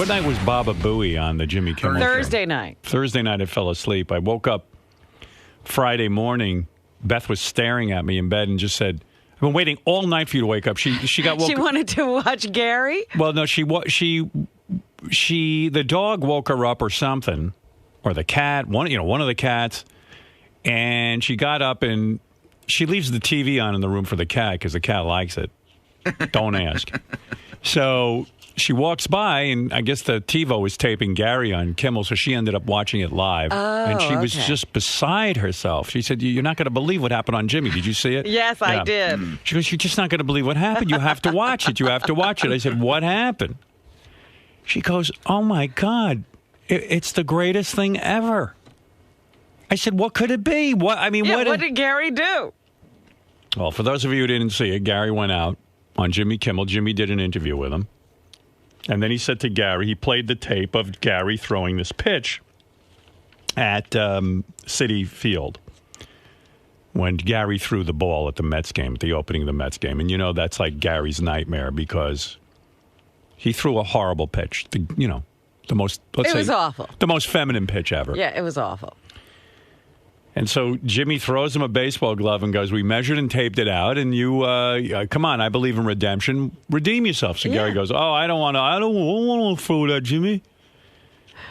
What night was Baba Booey on the Jimmy Kimmel show? Thursday night. Thursday night, I fell asleep. I woke up Friday morning. Beth was staring at me in bed and just said, "I've been waiting all night for you to wake up." She got woke. She wanted to watch Gary? Well, no, the dog woke her up or something, or the cat, one of the cats, and she got up and she leaves the TV on in the room for the cat because the cat likes it. Don't ask. So she walks by, and I guess the TiVo was taping Gary on Kimmel, so she ended up watching it live. Oh, and she was okay. just beside herself. She said, "You're not going to believe what happened on Jimmy. Did you see it?" Yes, I did. She goes, "You're just not going to believe what happened. You have to watch it. You have to watch it." I said, "What happened?" She goes, "Oh, my God. It's the greatest thing ever." I said, "What could it be?" What did Gary do? Well, for those of you who didn't see it, Gary went out on Jimmy Kimmel. Jimmy did an interview with him. And then he said to Gary, he played the tape of Gary throwing this pitch at Citi Field when Gary threw the ball at the Mets game, at the opening of the Mets game. And, that's like Gary's nightmare because he threw a horrible pitch. The most, It was awful. The most feminine pitch ever. Yeah, it was awful. And so Jimmy throws him a baseball glove and goes, "We measured and taped it out, and you, come on, I believe in redemption. Redeem yourself." So Gary goes, "Oh, I don't want to throw that, Jimmy."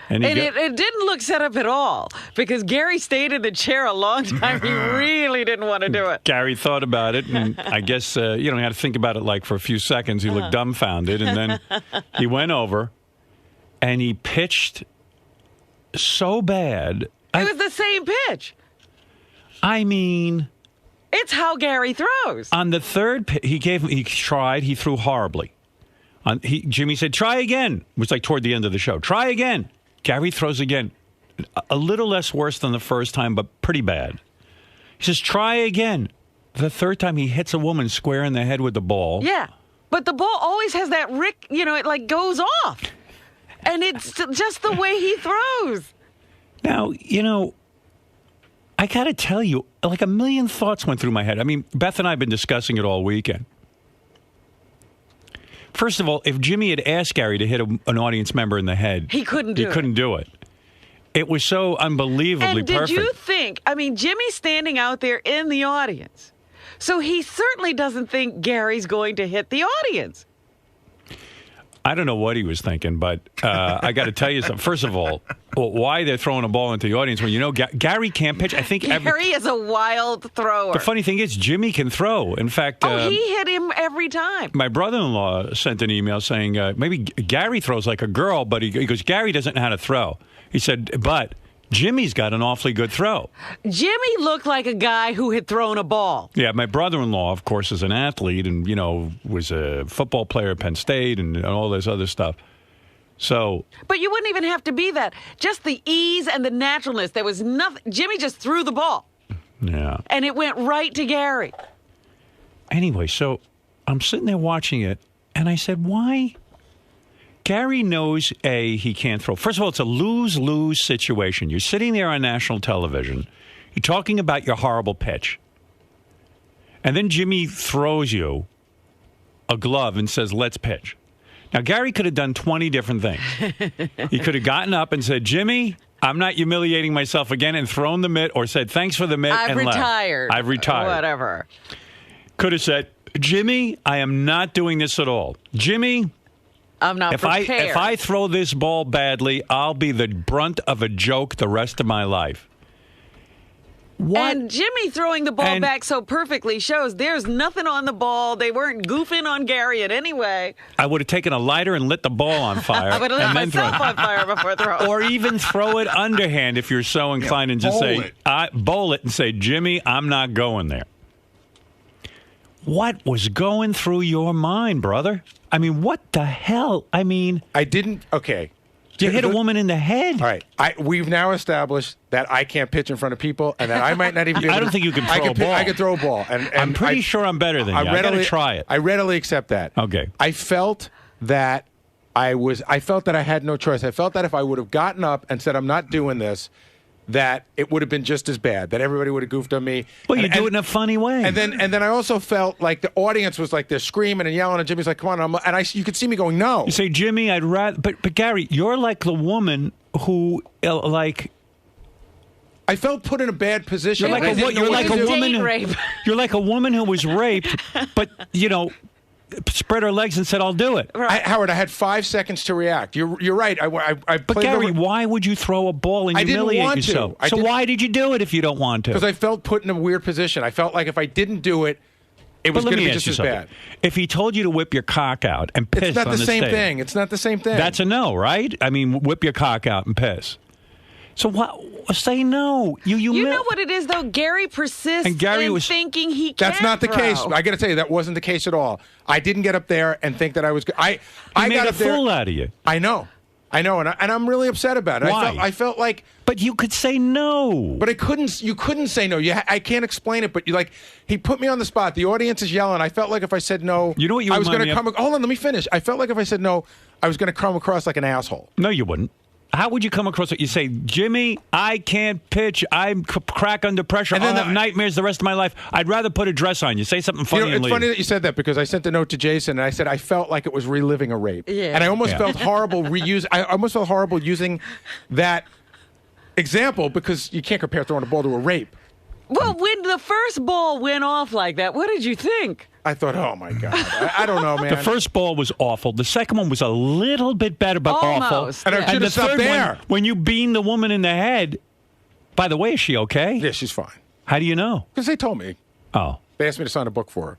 And it didn't look set up at all because Gary stayed in the chair a long time. He really didn't want to do it. Gary thought about it, and I guess, he had to think about it like for a few seconds. He looked dumbfounded, and then he went over, and he pitched so bad. It was the same pitch. I mean, it's how Gary throws. On the third pitch, he tried, he threw horribly. Jimmy said, "Try again." It was like toward the end of the show. "Try again." Gary throws again. A little less worse than the first time, but pretty bad. He says, "Try again." The third time, he hits a woman square in the head with the ball. Yeah, but the ball always has that it like goes off. And it's just the way he throws. Now, I got to tell you, like a million thoughts went through my head. I mean, Beth and I have been discussing it all weekend. First of all, if Jimmy had asked Gary to hit an audience member in the head, he couldn't do it. It was so unbelievably perfect. And did you think, Jimmy's standing out there in the audience, so he certainly doesn't think Gary's going to hit the audience. I don't know what he was thinking, but I got to tell you something. First of all, why they're throwing a ball into the audience when Gary can't pitch? I think Gary is a wild thrower. The funny thing is, Jimmy can throw. In fact, he hit him every time. My brother-in-law sent an email saying maybe Gary throws like a girl, but he goes, Gary doesn't know how to throw. He said, but Jimmy's got an awfully good throw. Jimmy looked like a guy who had thrown a ball. Yeah, my brother-in-law, of course, is an athlete and, was a football player at Penn State and all this other stuff. So, but you wouldn't even have to be that. Just the ease and the naturalness. There was nothing. Jimmy just threw the ball. Yeah. And it went right to Gary. Anyway, so I'm sitting there watching it, and I said, why? Gary knows, he can't throw. First of all, it's a lose-lose situation. You're sitting there on national television. You're talking about your horrible pitch. And then Jimmy throws you a glove and says, let's pitch. Now, Gary could have done 20 different things. He could have gotten up and said, Jimmy, I'm not humiliating myself again, and thrown the mitt, or said, thanks for the mitt, and left. I've retired. Whatever. Could have said, Jimmy, I am not doing this at all. Jimmy, I'm not prepared. If I throw this ball badly, I'll be the brunt of a joke the rest of my life. What? And Jimmy throwing the ball back so perfectly shows there's nothing on the ball. They weren't goofing on Gary in any way. I would have taken a lighter and lit the ball on fire. I would have lit myself on fire before throwing. Or even throw it underhand if you're so inclined and just bowl it and say, Jimmy, I'm not going there. What was going through your mind, brother? I mean, what the hell? I mean... I didn't... Okay. You hit a woman in the head. All right. We've now established that I can't pitch in front of people and that I might not even be able I don't think you can throw a ball. I could throw a ball. And I'm pretty sure I'm better than you. I got to try it. I readily accept that. Okay. I felt that I had no choice. I felt that if I would have gotten up and said, I'm not doing this, that it would have been just as bad, that everybody would have goofed on me. Well, you do it in a funny way. And then I also felt like the audience was like they're screaming and yelling, and Jimmy's like, "Come on!" You could see me going, "No." You say, Jimmy, I'd rather. But Gary, you're like the woman who like. I felt put in a bad position. You're like a woman. Rape. You're like a woman who was raped, but spread her legs and said, "I'll do it." Howard, I had 5 seconds to react. You're right. I But Gary, why would you throw a ball and humiliate yourself? So why did you do it if you don't want to? Because I felt put in a weird position. I felt like if I didn't do it, it was going to be just as bad. If he told you to whip your cock out and piss, it's not on the same stage, thing. It's not the same thing. That's a no, right? I mean, whip your cock out and piss. So what? Say no. You know what it is, though? Gary persists in thinking he can't. That's not the case. I got to tell you, that wasn't the case at all. I didn't get up there and think that I was. I made got a up there. fool out of you. I know, and I'm really upset about it. Why? I felt like. But you could say no. But I couldn't. You couldn't say no. I can't explain it. But he put me on the spot. The audience is yelling. I felt like if I said no, you know what? I was going to come. Hold on, let me finish. I felt like if I said no, I was going to come across like an asshole. No, you wouldn't. How would you come across it? You say, Jimmy, I can't pitch. I'm crack under pressure. I'll have nightmares the rest of my life. I'd rather put a dress on. You say something funny and it's leave. funny that you said that because I sent a note to Jason and I said I felt like it was reliving a rape. Yeah. And I almost felt horrible I almost felt horrible using that example because you can't compare throwing a ball to a rape. Well, when the first ball went off like that, what did you think? I thought, oh, my God. I don't know, man. The first ball was awful. The second one was a little bit better, but Almost, awful. And I should have stopped there. When you beamed the woman in the head, by the way, is she okay? Yeah, she's fine. How do you know? Because they told me. Oh. They asked me to sign a book for her.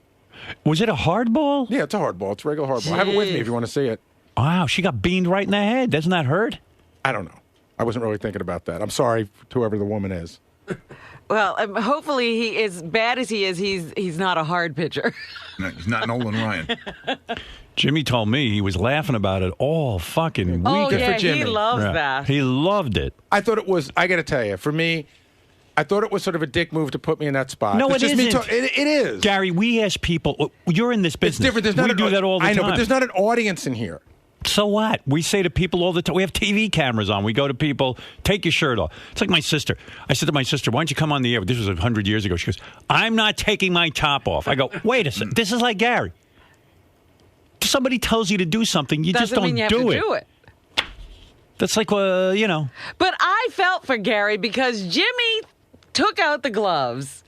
Was it a hard ball? Yeah, it's a hard ball. It's a regular hard ball. I have it with me if you want to see it. Wow, she got beamed right in the head. Doesn't that hurt? I don't know. I wasn't really thinking about that. I'm sorry to whoever the woman is. Well, hopefully, he, as bad as he is, he's not a hard pitcher. No, he's not Nolan Ryan. Jimmy told me he was laughing about it all fucking week. Oh, Good yeah, for Jimmy. he loves that. He loved it. I thought it was, I got to tell you, for me, I thought it was sort of a dick move to put me in that spot. No, it's it just me isn't. it is. Gary, we ask people, you're in this business. It's different. There's not we do that all the time. I know, but there's not an audience in here. So what? We say to people all the time, we have TV cameras on. We go to people, take your shirt off. It's like my sister. I said to my sister, why don't you come on the air? This was 100 years ago. She goes, I'm not taking my top off. I go, wait a second. This is like Gary. Somebody tells you to do something, you just don't mean you have do to it. do it. That's like, you know. But I felt for Gary because Jimmy took out the gloves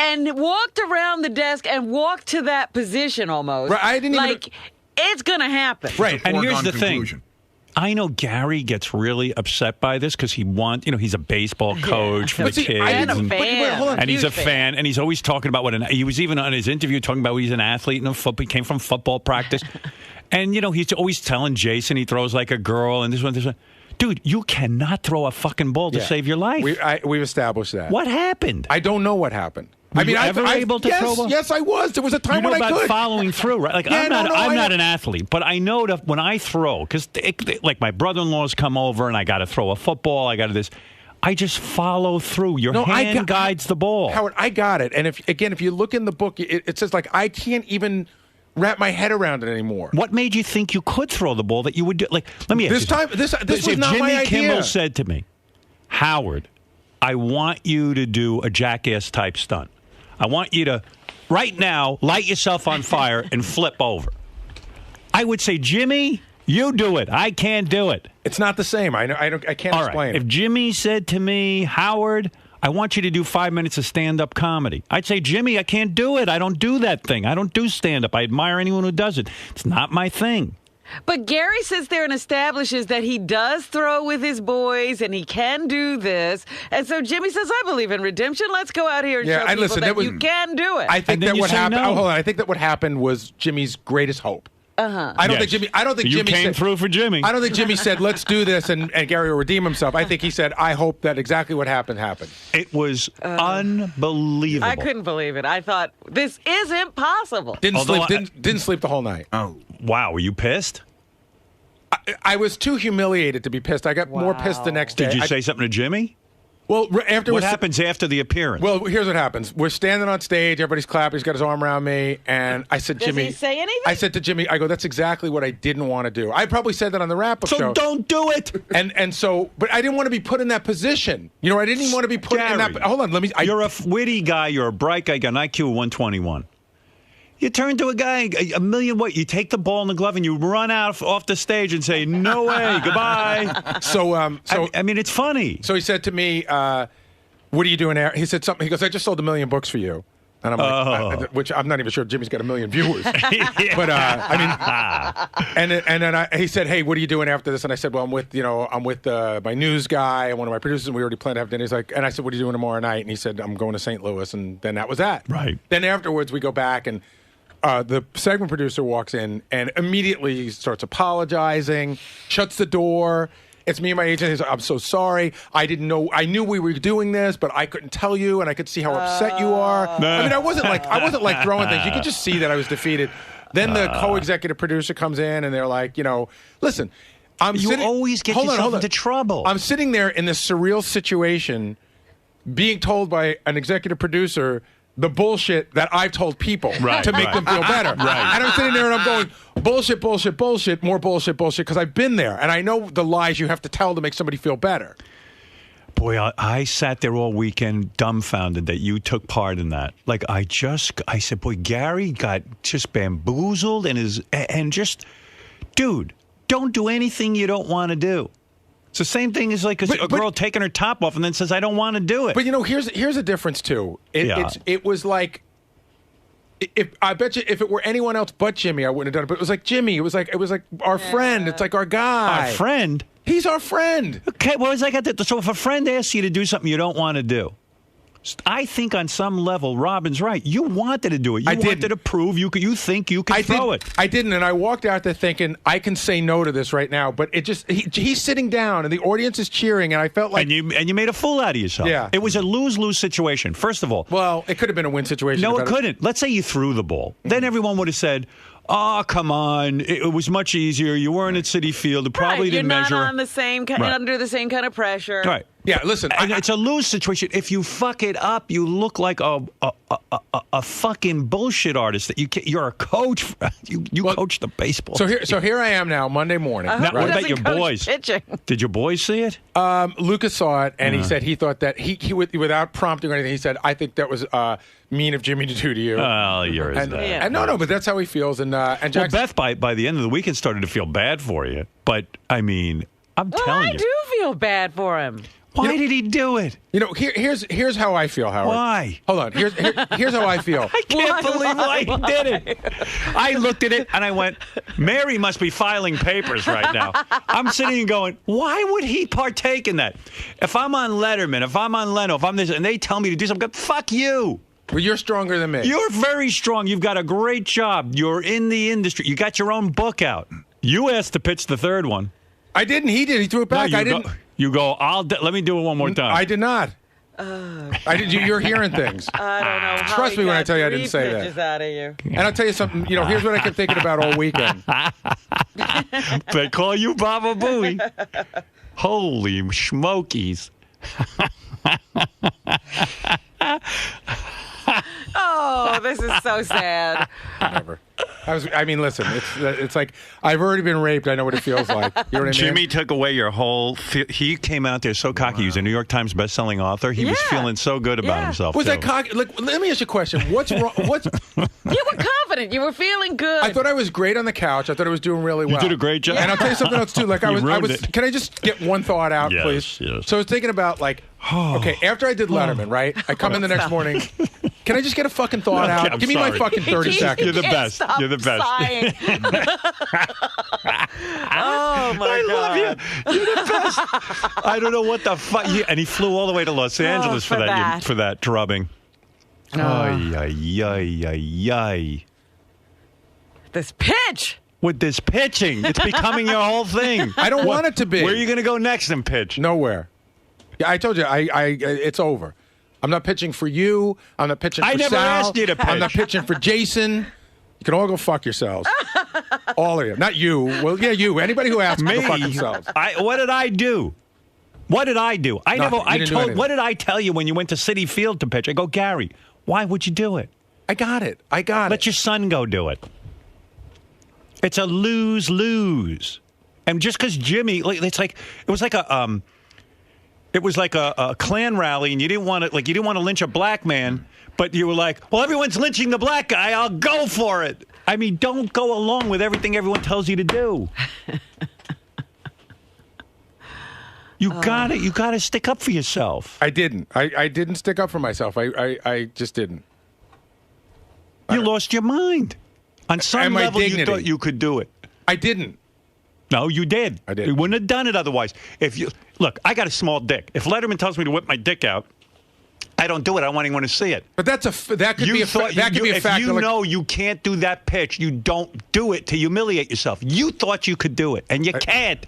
and walked around the desk and walked to that position almost. Right, I didn't even... Like, it's going to happen. Right. And here's the conclusion. thing. I know Gary gets really upset by this because he's a baseball coach for the But see, kids. And a and- fan. hold on. And he's a Huge fan, and he's always talking about he was even on his interview talking about he's an athlete and he came from football practice. And, he's always telling Jason he throws like a girl and this one. Dude, you cannot throw a fucking ball to save your life. We've established that. What happened? I don't know what happened. Were you ever able to throw a ball? Yes, I was. There was a time You know when I about could. following through, right? Like Yeah, I'm no, not an athlete, but I know that when I throw, because like my brother-in-law's come over and I got to throw a football, I got to this. I just follow through. Your hand guides the ball. Howard, I got it. And if you look in the book, it says like I can't even wrap my head around it anymore. What made you think you could throw the ball that you would do? Like, let me ask This you time, something. this was not Jimmy my idea. Kimmel said to me, Howard, I want you to do a jackass type stunt. I want you to, right now, light yourself on fire and flip over. I would say, Jimmy, you do it. I can't do it. It's not the same. I know. I can't All explain right. it. If Jimmy said to me, Howard, I want you to do 5 minutes of stand-up comedy, I'd say, Jimmy, I can't do it. I don't do that thing. I don't do stand-up. I admire anyone who does it. It's not my thing. But Gary sits there and establishes that he does throw with his boys and he can do this. And so Jimmy says, I believe in redemption. Let's go out here and show people that you can do it. I think that what happened. no. Oh, hold on. I think that what happened was Jimmy's greatest hope. I don't think Jimmy. I don't think you Jimmy came said, through for Jimmy. I don't think Jimmy said, "Let's do this," and Gary will redeem himself. I think he said, "I hope that exactly what happened happened." It was unbelievable. I couldn't believe it. I thought, this is impossible. Didn't sleep the whole night. Oh, Wow, were you pissed? I was too humiliated to be pissed. I got more pissed the next day. Did you say something to Jimmy? Well, what happens after the appearance? Well, here's what happens. We're standing on stage. Everybody's clapping. He's got his arm around me. And I said, Jimmy. Does he say anything? I said to Jimmy, I go, that's exactly what I didn't want to do. I probably said that on the wrap-up show. So don't do it. And so, but I didn't want to be put in that position. You know, I didn't even want to be put in that. Hold on. You're a witty guy. You're a bright guy. You got an IQ of 121. You turn to a guy, a million what? You take the ball in the glove and you run out off the stage and say, no way, goodbye. So I mean, it's funny. So he said to me, what are you doing there? He said something. He goes, I just sold 1 million books for you. And I'm like, which I'm not even sure Jimmy's got 1 million viewers. Yeah. But I mean, and then he said, hey, what are you doing after this? And I said, well, I'm with my news guy and one of my producers, and we already planned to have dinner. He's like, and I said, what are you doing tomorrow night? And he said, I'm going to St. Louis. And then that was that. Right. Then afterwards, we go back and the segment producer walks in and immediately starts apologizing, shuts the door. It's me and my agent. He's like, I'm so sorry. I didn't know. I knew we were doing this, but I couldn't tell you, and I could see how upset you are. I mean, I wasn't like throwing things. You could just see that I was defeated. Then the co-executive producer comes in, and they're like, listen, always get yourself into trouble. I'm sitting there in this surreal situation, being told by an executive producer the bullshit that I've told people to make them feel better. Right. And I'm sitting there and I'm going, bullshit, bullshit, bullshit, more bullshit, bullshit, because I've been there. And I know the lies you have to tell to make somebody feel better. Boy, I sat there all weekend dumbfounded that you took part in that. Like, I said, boy, Gary got just bamboozled and just, dude, don't do anything you don't want to do. It's the same thing as like a girl taking her top off and then says, I don't want to do it. But, here's a difference, too. It was like, I bet you if it were anyone else but Jimmy, I wouldn't have done it. But it was like Jimmy. It was like our friend. It's like our guy. Our friend? He's our friend. Okay, well, so if a friend asks you to do something you don't want to do, I think on some level, Robin's right. You wanted to do it. You wanted to prove you think you could throw it. I didn't, and I walked out there thinking, I can say no to this right now. But it just, he's sitting down, and the audience is cheering, and I felt like... And you made a fool out of yourself. Yeah. It was a lose-lose situation, first of all. Well, it could have been a win situation. No, it couldn't. Let's say you threw the ball. Then everyone would have said... Oh, come on. It was much easier. You weren't at Citi Field. It probably didn't measure. You're not on the same under the same kind of pressure. Right. Yeah, listen. It's a lose situation. If you fuck it up, you look like a fucking bullshit artist. You're a coach. You coach the baseball. So here I am now, Monday morning. Now, what about your boys? Pitching? Did your boys see it? Lucas saw it, and he said he thought that he without prompting or anything, he said, I think that was mean of Jimmy to do to you. Oh, you're his dad. And no, but that's how he feels. And Jackson, well, Beth, by the end of the weekend, started to feel bad for you. But, I mean, I'm telling you. I do feel bad for him. Why did he do it? Here's how I feel, Howard. Why? Hold on. Here's how I feel. I can't believe why he did it. I looked at it and I went, Mary must be filing papers right now. I'm sitting and going, why would he partake in that? If I'm on Letterman, if I'm on Leno, if I'm this, and they tell me to do something, fuck you. Well, you're stronger than me. You're very strong. You've got a great job. You're in the industry. You got your own book out. You asked to pitch the third one. I didn't. He did. He threw it back. No, I didn't. You go, let me do it one more time. I did not. I did. You're hearing things. I don't know. Trust me when I tell you I didn't say that. Out of you. And I'll tell you something. Here's what I kept thinking about all weekend. They call you Baba Booey. Holy smokies. Oh, this is so sad. Never. Listen, it's like I've already been raped. I know what it feels like. You know what I mean? Jimmy took away your whole... He came out there so cocky. He was a New York Times bestselling author. He was feeling so good about himself. Was that cocky? Look, let me ask you a question. What's wrong? You were confident. You were feeling good. I thought I was great on the couch. I thought I was doing really well. You did a great job. And I'll tell you something else, too. Like I was can I just get one thought out, please? Yes. So I was thinking about, okay, after I did Letterman, right? I come in the next morning. Can I just get a fucking thought out? Give me my fucking 30 seconds. You're the best. You're the best. Oh, my God. I love you. You're the best. I don't know what the fuck. And he flew all the way to Los Angeles for that drubbing. Ay, ay, ay, ay, ay. This pitch. With this pitching. It's becoming your whole thing. I don't want it to be. Where are you going to go next and pitch? Nowhere. Yeah, I told you, it's over. I'm not pitching for you. I'm not pitching for Sal. I never asked you to pitch. I'm not pitching for Jason. You can all go fuck yourselves. All of you. Not you. Well, yeah, you. Anybody who asks, me, go fuck themselves. What did I do? What did I do? What did I tell you when you went to Citi Field to pitch? I go, Gary, why would you do it? I got it. Let your son go do it. It's a lose-lose. And just because Jimmy, it was like a Klan rally, and you didn't want to lynch a black man, but you were like, well, everyone's lynching the black guy. I'll go for it. I mean, don't go along with everything everyone tells you to do. You gotta stick up for yourself. I didn't. I didn't stick up for myself. I just didn't. You lost your mind. On some level, you thought you could do it. I didn't. No, you did. I did. You wouldn't have done it otherwise. Look, I got a small dick. If Letterman tells me to whip my dick out, I don't do it. I don't want anyone to see it. But that could be a factor. If you know you can't do that pitch, you don't do it to humiliate yourself. You thought you could do it, and you can't.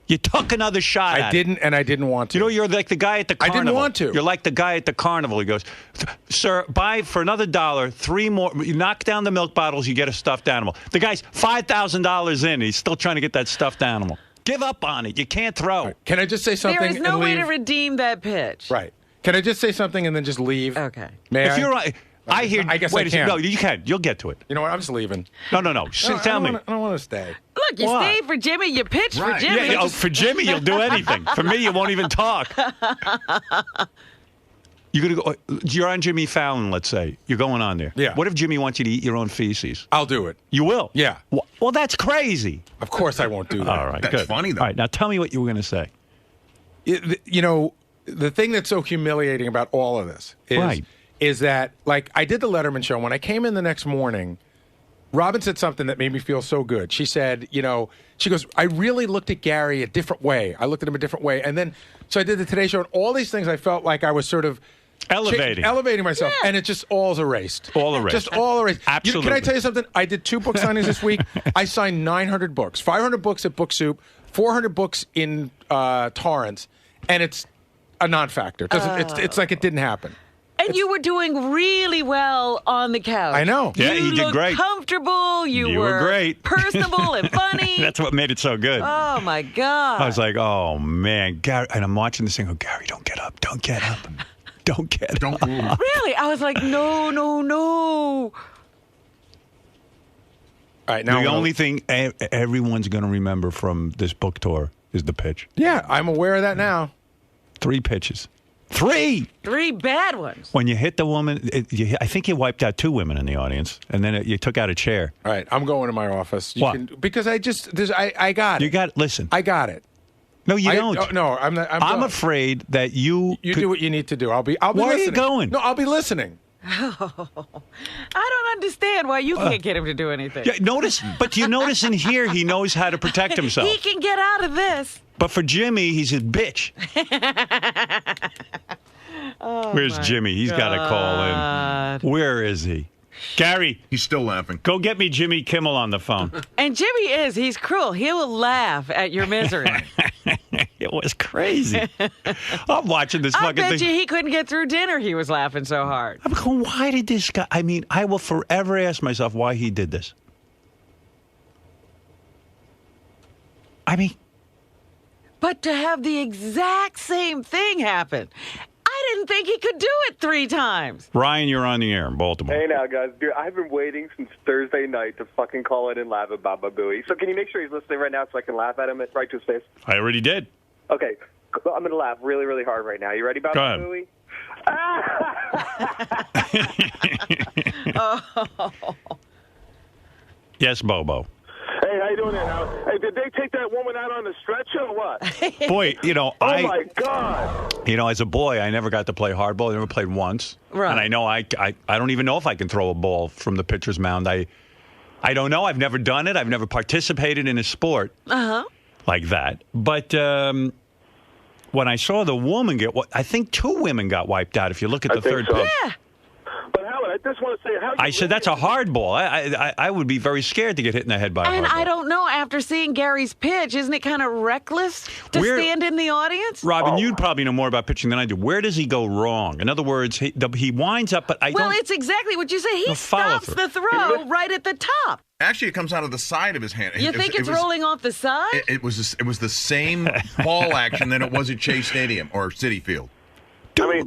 You took another shot at it. And I didn't want to. You know, you're like the guy at the carnival. I didn't want to. You're like the guy at the carnival. He goes, sir, buy for another $1, 3 more. You knock down the milk bottles, you get a stuffed animal. The guy's $5,000 in. He's still trying to get that stuffed animal. Give up on it. You can't throw. Right. Can I just say something? There is no way to redeem that pitch. Right. Can I just say something and then just leave? Okay. May I? If you're right. I guess I can. No, you can. You'll get to it. You know what? I'm just leaving. No. Tell me. I don't want to stay. Look, you stay for Jimmy. You pitch for Jimmy. Yeah, for Jimmy, you'll do anything. For me, you won't even talk. You're gonna go. You're on Jimmy Fallon. Let's say you're going on there. Yeah. What if Jimmy wants you to eat your own feces? I'll do it. You will. Yeah. Well, that's crazy. Of course, I won't do that. All right. That's good. funny though. All right. Now tell me what you were going to say. You know, the thing that's so humiliating about all of this is that, like, I did the Letterman show. When I came in the next morning, Robin said something that made me feel so good. She said, she goes, I really looked at Gary a different way. I looked at him a different way. And then, so I did the Today Show, and all these things I felt like I was sort of elevating myself. Yeah. And it just all's erased. All erased. Just all erased. Absolutely. Can I tell you something? I did 2 book signings this week. I signed 900 books, 500 books at Book Soup, 400 books in Torrance, and it's a non-factor. It's like it didn't happen. And you were doing really well on the couch. I know. Yeah, you did great. Comfortable. You were great. Personable and funny. That's what made it so good. Oh, my God. I was like, oh, man. Gary, and I'm watching this thing. Oh, Gary, don't get up. Don't get up. Don't get up. Don't move. Really? I was like, no. All right, now the only thing everyone's going to remember from this book tour is the pitch. Yeah, I'm aware of that now. 3 pitches. 3 bad ones. When you hit the woman, I think you wiped out 2 women in the audience, and then you took out a chair. All right, I'm going to my office. Because I got it. Listen. I got it. No, you don't. No, I'm not. I'm afraid that you do what you need to do. I'll be Why listening. are you going? No, I'll be listening. I don't understand why you can't get him to do anything. Yeah, but you notice in here he knows how to protect himself. He can get out of this. But for Jimmy, he's a bitch. Where's Jimmy? He's got to call in. Where is he? Gary. He's still laughing. Go get me Jimmy Kimmel on the phone. And Jimmy he's cruel. He will laugh at your misery. It was crazy. I'm watching this fucking thing. I bet you he couldn't get through dinner. He was laughing so hard. I'm going, why did this guy? I mean, I will forever ask myself why he did this. I mean. But to have the exact same thing happen. I didn't think he could do it 3 times. Ryan, you're on the air in Baltimore. Hey now, guys. Dude, I've been waiting since Thursday night to fucking call in and laugh at Baba Booey. So can you make sure he's listening right now so I can laugh at him right to his face? I already did. Okay. I'm going to laugh really, really hard right now. You ready, Baba Booey? Yes, Bobo. Hey, how you doing there now? Hey, did they take that woman out on the stretcher or what? Boy, oh my God. As a boy, I never got to play hardball. I never played once. Right. And I know I don't even know if I can throw a ball from the pitcher's mound. I don't know. I've never done it. I've never participated in a sport like that. But when I saw the woman I think 2 women got wiped out if you look at the third pitch. Yeah. But Howard, just want to say how. I said that's a hard ball. I would be very scared to get hit in the head by a hard ball. And I don't know. After seeing Gary's pitch, isn't it kind of reckless to stand in the audience? Robin, you'd probably know more about pitching than I do. Where does he go wrong? In other words, he winds up, but I don't. Well, it's exactly what you say. He stops the throw right at the top. Actually, it comes out of the side of his hand. You think it's rolling off the side? It was the same ball action than it was at Chase Stadium or Citi Field.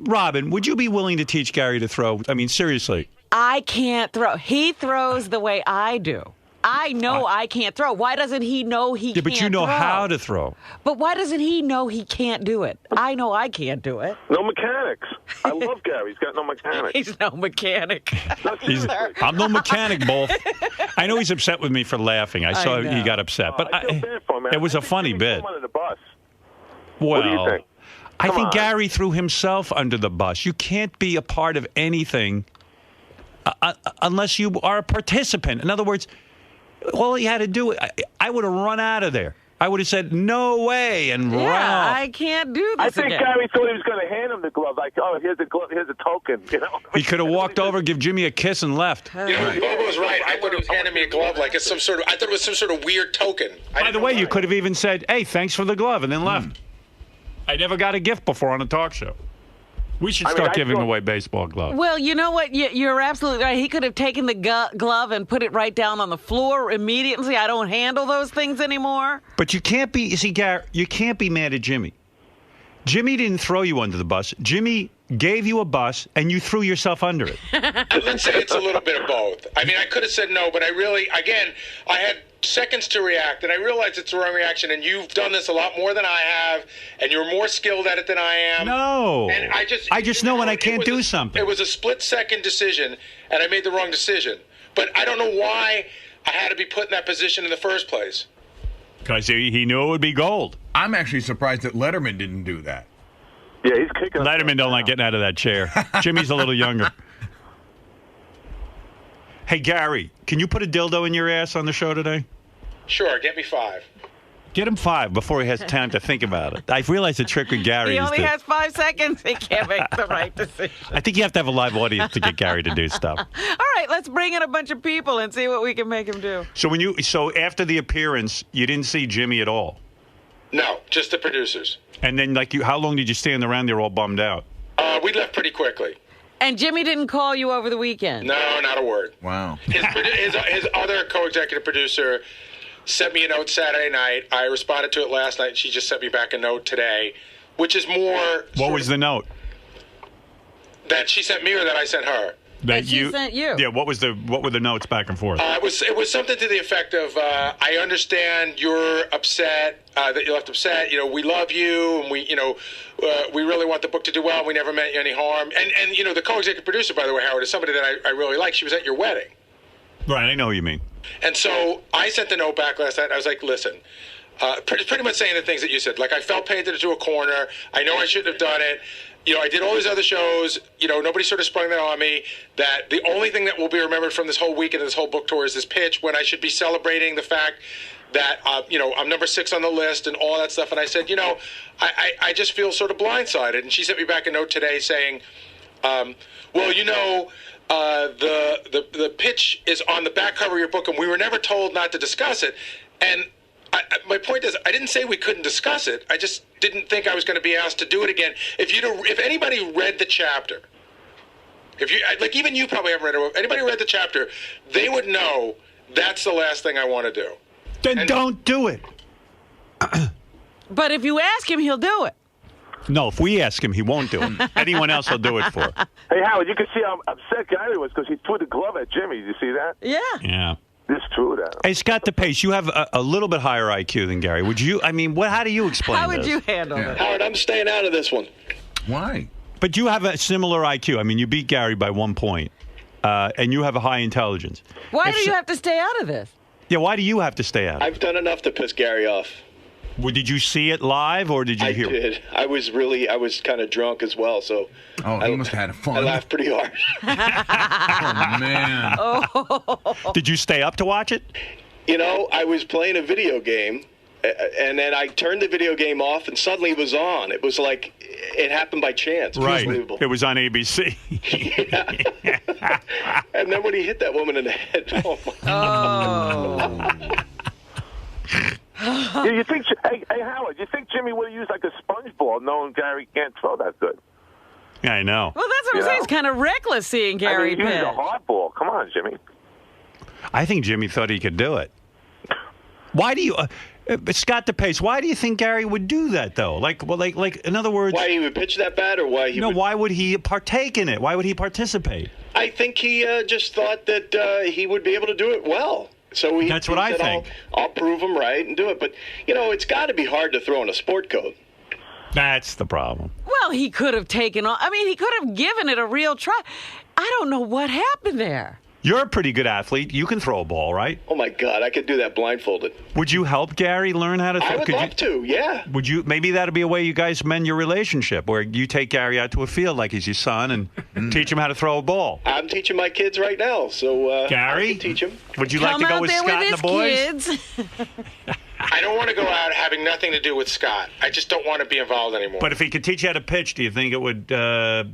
Robin, would you be willing to teach Gary to throw? I mean, seriously. I can't throw. He throws the way I do. I know I can't throw. Why doesn't he know he can't throw? But you know how to throw. But why doesn't he know he can't do it? I know I can't do it. No mechanics. I love Gary. He's got no mechanics. He's no mechanic. I'm no mechanic, both. I know he's upset with me for laughing. I saw he got upset. But I feel bad for him, man. It was a funny bit. Under the bus. Well, what do you think? I think Gary threw himself under the bus. You can't be a part of anything unless you are a participant. In other words, all he had to do, I would have run out of there. I would have said, no way, and run off. I can't do this I think again. Gary thought he was going to hand him the glove. Like, oh, here's the glove, here's a token. You know? He could have walked over, give Jimmy a kiss, and left. You know, Bobo's right. I thought he was handing me a glove like it's some sort of. I thought it was some sort of weird token. By the way, you could have even said, hey, thanks for the glove, and then left. I never got a gift before on a talk show. We should start giving away baseball gloves. Well, you know what? You're absolutely right. He could have taken the glove and put it right down on the floor immediately. I don't handle those things anymore. But you can't be, you see, Gary, you can't be mad at Jimmy. Jimmy didn't throw you under the bus. Jimmy gave you a bus, and you threw yourself under it. Let's say it's a little bit of both. I mean, I could have said no, but I really, again, I had seconds to react, and I realized it's the wrong reaction, and you've done this a lot more than I have, and you're more skilled at it than I am. No. And I just know when I can't do something. It was a split-second decision, and I made the wrong decision. But I don't know why I had to be put in that position in the first place. Because he knew it would be gold. I'm actually surprised that Letterman didn't do that. Yeah, he's kicking. Letterman don't like getting out of that chair. Jimmy's a little younger. Hey, Gary, can you put a dildo in your ass on the show today? Sure, get me 5. Get him 5 before he has time to think about it. I've realized the trick with Gary He is only has 5 seconds. He can't make the right decision. I think you have to have a live audience to get Gary to do stuff. All right, let's bring in a bunch of people and see what we can make him do. So after the appearance, you didn't see Jimmy at all? No, just the producers. And then, how long did you stand around there all bummed out? We left pretty quickly. And Jimmy didn't call you over the weekend? No, not a word. Wow. His other co-executive producer sent me a note Saturday night. I responded to it last night. She just sent me back a note today, which is more... What was the note? That she sent me or that I sent her? That she sent you. Yeah, what were the notes back and forth? It was something to the effect of, I understand you're upset, that you're left upset. You know, we love you, and we really want the book to do well. We never meant you any harm. And the co-executive producer, by the way, Howard, is somebody that I really like. She was at your wedding. Right, I know what you mean. And so I sent the note back last night. I was like, listen, pretty much saying the things that you said. Like, I felt painted into a corner. I know I shouldn't have done it. I did all these other shows. Nobody sort of sprung that on me. That the only thing that will be remembered from this whole weekend and this whole book tour is this pitch, when I should be celebrating the fact that, I'm number 6 on the list and all that stuff. And I said, I just feel sort of blindsided. And she sent me back a note today saying, the pitch is on the back cover of your book, and we were never told not to discuss it. And my point is, I didn't say we couldn't discuss it. I just didn't think I was going to be asked to do it again. If anybody read the chapter, even you probably haven't read it. If anybody read the chapter, they would know that's the last thing I want to do. Then don't do it. But if you ask him, he'll do it. No, if we ask him, he won't do it. Anyone else will do it for. Hey, Howard, you can see how upset Gary was because he threw the glove at Jimmy. Did you see that? Yeah. Yeah. It's true, that. Hey, Scott DePace, you have a little bit higher IQ than Gary. Would you? I mean, how do you explain How would this? you handle it? Howard, I'm staying out of this one. Why? But you have a similar IQ. I mean, you beat Gary by 1 point, and you have a high intelligence. Why do you have to stay out of this? Yeah, why do you have to stay out? I've done enough to piss Gary off. Well, did you see it live, or did you hear it? I did. I was kind of drunk as well, so... Oh, he must have had fun. I laughed pretty hard. Oh, man. Oh. Did you stay up to watch it? I was playing a video game, and then I turned the video game off, and suddenly it was on. It was like it happened by chance. Right. It was on ABC. And then when he hit that woman in the head, oh my God. You think, hey, Howard, you think Jimmy would have used like a sponge ball knowing Gary can't throw that good? Yeah, I know. Well, that's what I'm saying. It's kind of reckless seeing Gary pitch. He used a hard ball. Come on, Jimmy. I think Jimmy thought he could do it. Why do you... Scott DePace, why do you think Gary would do that, though? Like, in other words... Why he would pitch that bad, or why he why would he partake in it? Why would he participate? I think he just thought that he would be able to do it well. So That's what I think. I'll prove him right and do it. But, it's got to be hard to throw in a sport coat. That's the problem. Well, he could have taken on... he could have given it a real try. I don't know what happened there. You're a pretty good athlete. You can throw a ball, right? Oh, my God. I could do that blindfolded. Would you help Gary learn how to throw? I would love to, yeah. Would you? Maybe that'd be a way you guys mend your relationship, where you take Gary out to a field like he's your son and teach him how to throw a ball. I'm teaching my kids right now, so Gary, I can teach him. Would you like to go with Scott and the boys? Kids. I don't want to go out having nothing to do with Scott. I just don't want to be involved anymore. But if he could teach you how to pitch, do you think it would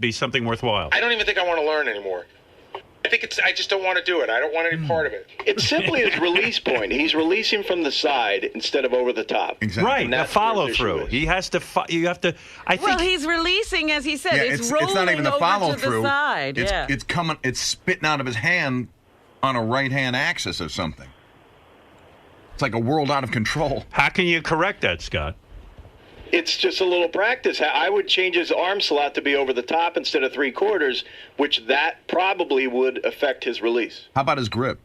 be something worthwhile? I don't even think I want to learn anymore. I just don't want to do it. I don't want any part of it. It's simply his release point. He's releasing from the side instead of over the top. Exactly. Right, the follow through. He has to. You have to. I think. Well, he's releasing, as he said. Yeah, it's rolling it's not even the follow through. The side. It's coming. It's spitting out of his hand on a right hand axis or something. It's like a world out of control. How can you correct that, Scott? It's just a little practice. I would change his arm slot to be over the top instead of 3/4, which that probably would affect his release. How about his grip?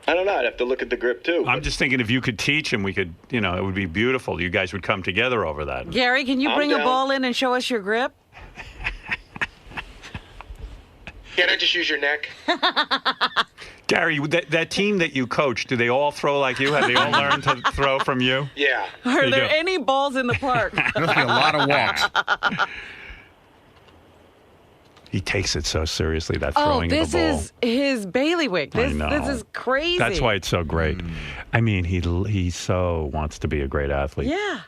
I don't know. I'd have to look at the grip, too. I'm just thinking if you could teach him, we could, it would be beautiful. You guys would come together over that. Gary, can you bring a ball in and show us your grip? Can't I just use your neck? Gary, that team that you coach, do they all throw like you? Have they all learned to throw from you? Yeah. Are there any balls in the park? There'll be a lot of walks. He takes it so seriously, that throwing of the ball. This is his bailiwick. This is crazy. That's why it's so great. I mean, he so wants to be a great athlete. Yeah.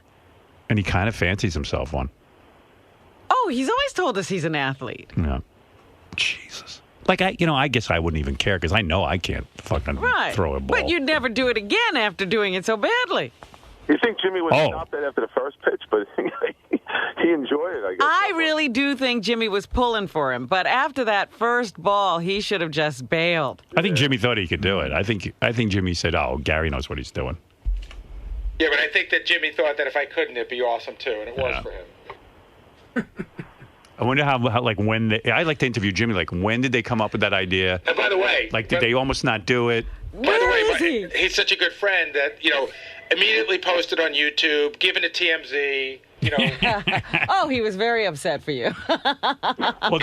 And he kind of fancies himself one. Oh, he's always told us he's an athlete. Yeah. Jesus. Like, I guess I wouldn't even care because I know I can't fucking throw a ball. But you'd never do it again after doing it so badly. You think Jimmy would stop that after the first pitch, but he enjoyed it, I guess. I really do think Jimmy was pulling for him, but after that first ball, he should have just bailed. I think Jimmy thought he could do it. I think Jimmy said, "Oh, Gary knows what he's doing." Yeah, but I think that Jimmy thought that if I couldn't, it'd be awesome too, and it was for him. I wonder how when I like to interview Jimmy. Like, when did they come up with that idea? And by the way, did they almost not do it? By the way, he's such a good friend that immediately posted on YouTube, given to TMZ. Oh, he was very upset for you. Well,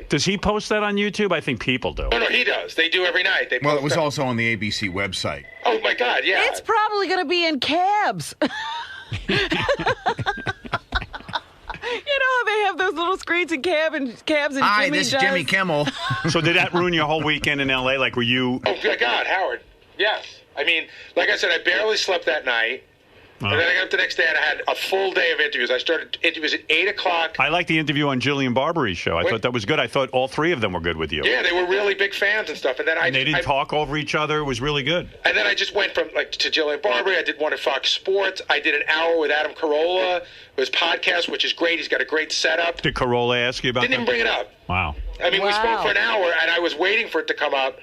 does he post that on YouTube? I think people do. No, he does. They do every night. Well, it was also on the ABC website. Oh my God, yeah. It's probably going to be in cabs. They have those little screens in cabs and Hi, Jimmy this is Jimmy Kimmel. So did that ruin your whole weekend in L.A.? Like, were you... Oh, my God, Howard. Yes. I mean, like I said, I barely slept that night. And then I got up the next day and I had a full day of interviews. I started interviews at 8 o'clock. I liked the interview on Jillian Barbery's show. I thought that was good. I thought all three of them were good with you. Yeah, they were really big fans and stuff. And then they didn't talk over each other. It was really good. And then I just went from to Jillian Barbery. I did one at Fox Sports. I did an hour with Adam Carolla, his podcast, which is great. He's got a great setup. Did Carolla ask you about that? Didn't even bring it up. Wow. I mean, we spoke for an hour, and I was waiting for it to come up.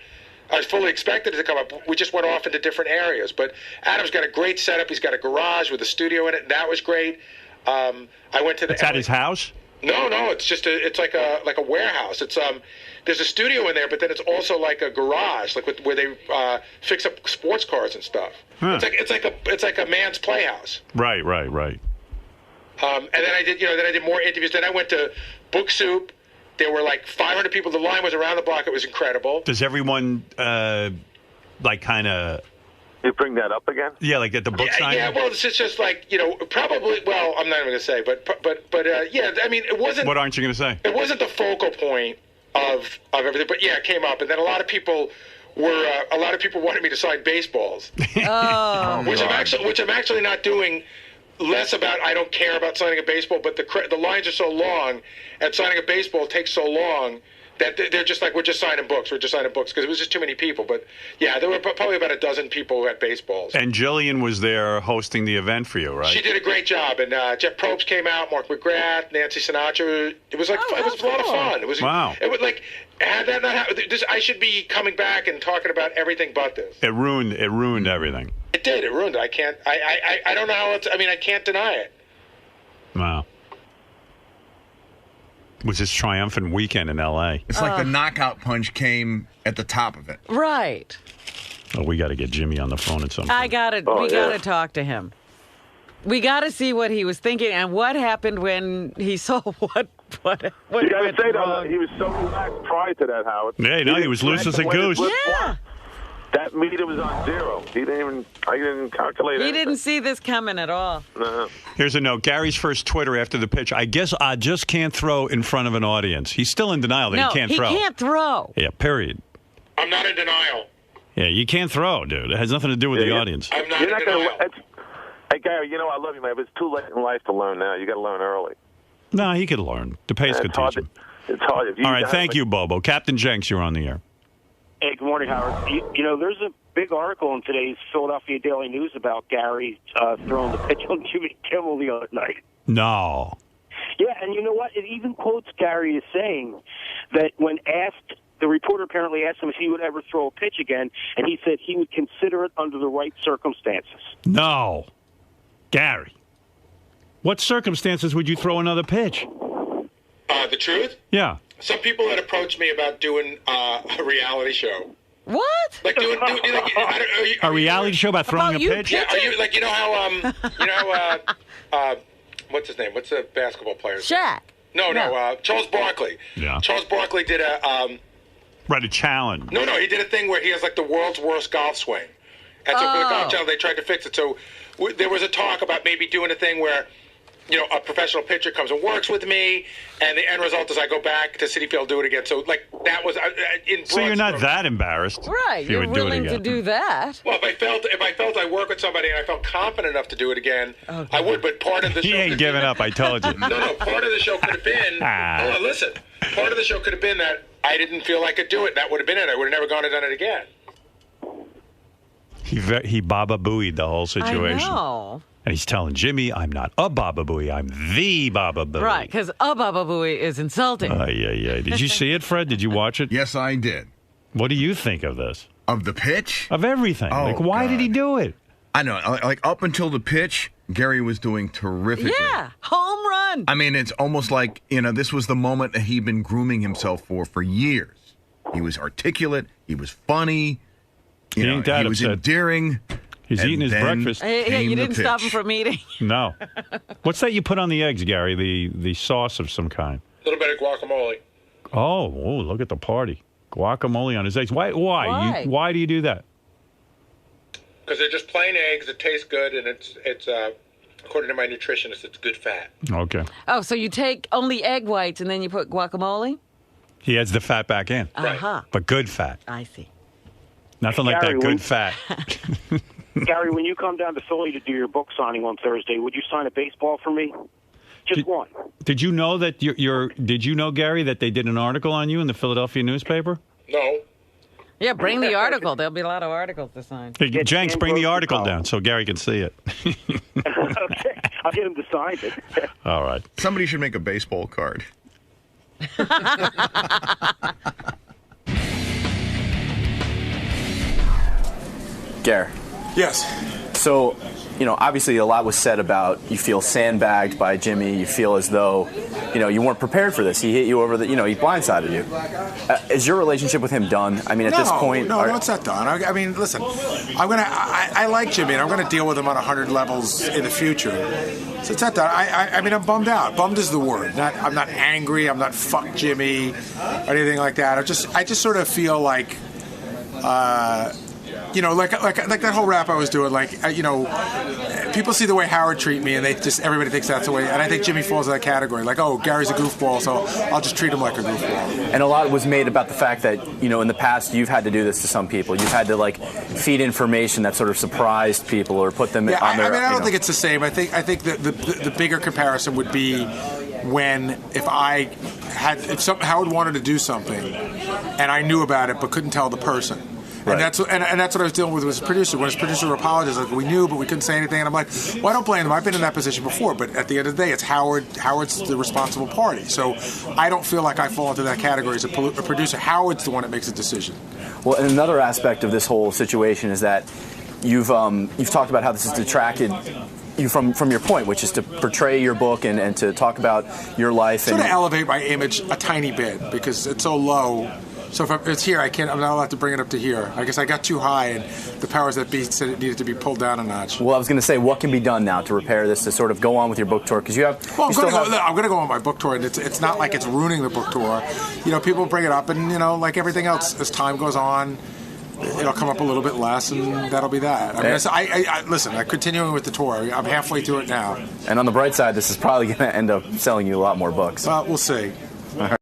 I was fully expected it to come up. We just went off into different areas. But Adam's got a great setup. He's got a garage with a studio in it. And that was great. I went to the. It's at his house? No. It's just it's like a warehouse. It's there's a studio in there, but then it's also like a garage, like where they fix up sports cars and stuff. Huh. It's like a man's playhouse. Right. And then I did more interviews. Then I went to Book Soup. There were like 500 people. The line was around the block. It was incredible. Does everyone kind of... You bring that up again? Yeah, like at the book signing? Yeah, well, it's just like, probably, well, I'm not even going to say, but yeah, I mean, it wasn't... What aren't you going to say? It wasn't the focal point of everything, but yeah, it came up. And then a lot of people wanted me to sign baseballs. Oh. Which I'm actually not doing less about I don't care about signing a baseball, but the lines are so long, and signing a baseball takes so long that they're just like, we're just signing books, because it was just too many people. But yeah, there were probably about a dozen people who had baseballs. And Jillian was there hosting the event for you, right? She did a great job, and Jeff Probst came out, Mark McGrath, Nancy Sinatra. It was like it was a lot of fun. It was wow. It was like had that not happened, I should be coming back and talking about everything but this. It ruined everything. It did. It ruined it. I don't know how it's. I mean, I can't deny it. Wow. It was his triumphant weekend in L.A. It's like the knockout punch came at the top of it. Right. Oh, we got to get Jimmy on the phone at some point. We got to talk to him. We got to see what he was thinking and what happened when he saw what you got to say that he was so relaxed prior to that, Howard. Yeah, no, he was loose as a goose. Yeah. That meter was on zero. I didn't calculate it. He didn't see this coming at all. No. Here's a note. Gary's first Twitter after the pitch. I guess I just can't throw in front of an audience. He's still in denial that he can't throw. He can't throw. Yeah, period. I'm not in denial. Yeah, you can't throw, dude. It has nothing to do with the audience. I'm not in denial. Hey, Gary, you know I love you, man, but it's too late in life to learn now. You got to learn early. No, he could learn. The pace could teach him. It's hard. All right, thank you, Bobo. Captain Jenks, you're on the air. Hey, good morning, Howard. You know, there's a big article in today's Philadelphia Daily News about Gary throwing the pitch on Jimmy Kimmel the other night. No. Yeah, and you know what? It even quotes Gary as saying that when asked, the reporter apparently asked him if he would ever throw a pitch again, and he said he would consider it under the right circumstances. No. Gary, what circumstances would you throw another pitch? The truth? Yeah. Some people had approached me about doing a reality show. What? Like doing a reality show about throwing a pitch? Yeah, are you like you know how what's his name? What's the basketball player? Shaq. No, Charles Barkley. Yeah. Charles Barkley did a challenge. No, he did a thing where he has like the world's worst golf swing. And so for the golf challenge, they tried to fix it. So there was a talk about maybe doing a thing where, a professional pitcher comes and works with me, and the end result is I go back to Citi Field, do it again. So, like, that was in So you're not that embarrassed. Right. You're willing to do that. Well, if I felt I work with somebody and I felt confident enough to do it again, I would. But part of the show... He ain't giving up, I told you. No, part of the show could have been... Hold on, listen. Part of the show could have been that I didn't feel I could do it. That would have been it. I would have never gone and done it again. He Baba Booeyed the whole situation. I know. And he's telling Jimmy, I'm not a Baba Booey, I'm the Baba Booey. Right, because a Baba Booey is insulting. Yeah. Did you see it, Fred? Did you watch it? Yes, I did. What do you think of this? Of the pitch? Of everything. Oh, why did he do it? I know. Like, up until the pitch, Gary was doing terrifically. Yeah, home run. I mean, it's almost like, this was the moment that he'd been grooming himself for years. He was articulate. He was funny. He was endearing. He's eating his breakfast. Hey, you didn't stop him from eating. No. What's that you put on the eggs, Gary? The sauce of some kind. A little bit of guacamole. Oh, look at the party. Guacamole on his eggs. Why? Why do you do that? Because they're just plain eggs. It tastes good, and it's according to my nutritionist, it's good fat. Okay. Oh, so you take only egg whites and then you put guacamole? He adds the fat back in. Uh-huh. But good fat. I see. Nothing like that good fat. Gary, when you come down to Philly to do your book signing on Thursday, would you sign a baseball for me? Just one. Did you know that Did you know, Gary, that they did an article on you in the Philadelphia newspaper? No. Yeah, bring the article. There'll be a lot of articles to sign. Hey, Jenks, bring the article down so Gary can see it. Okay, I'll get him to sign it. All right. Somebody should make a baseball card. Gary. Yes. So, obviously a lot was said about you feel sandbagged by Jimmy. You feel as though, you weren't prepared for this. He hit you over he blindsided you. Is your relationship with him done? I mean, at this point... No, it's not done. I mean, listen, I like Jimmy, and I'm going to deal with him on 100 levels in the future. So it's not done. I mean, I'm bummed out. Bummed is the word. I'm not angry. I'm not fuck Jimmy or anything like that. I just sort of feel like... like that whole rap I was doing, people people see the way Howard treat me, and everybody thinks that's the way. And I think Jimmy falls in that category. Like, oh, Gary's a goofball, so I'll just treat him like a goofball. And a lot was made about the fact that, you know, in the past you've had to do this to some people. You've had to like feed information that sort of surprised people or put them on their. I don't think it's the same. I think that the bigger comparison would be if Howard wanted to do something and I knew about it but couldn't tell the person. Right. And that's what I was dealing with his producer. When his producer apologized, like, we knew, but we couldn't say anything. And I'm like, well, I don't blame them. I've been in that position before. But at the end of the day, it's Howard's the responsible party. So I don't feel like I fall into that category as a producer. Howard's the one that makes a decision. Well, and another aspect of this whole situation is that you've talked about how this has detracted you from your point, which is to portray your book and to talk about your life. Sort of elevate my image a tiny bit because it's so low. So if it's here, I'm not allowed to bring it up to here. I guess I got too high, and the powers that be said it needed to be pulled down a notch. Well, I was going to say, what can be done now to repair this, to sort of go on with your book tour? Because you have. Well, I'm going to go on my book tour, and it's not like it's ruining the book tour. You know, people bring it up, and you know, like everything else, as time goes on, it'll come up a little bit less, and that'll be that. Listen, I'm continuing with the tour. I'm halfway through it now. And on the bright side, this is probably going to end up selling you a lot more books. Well, we'll see.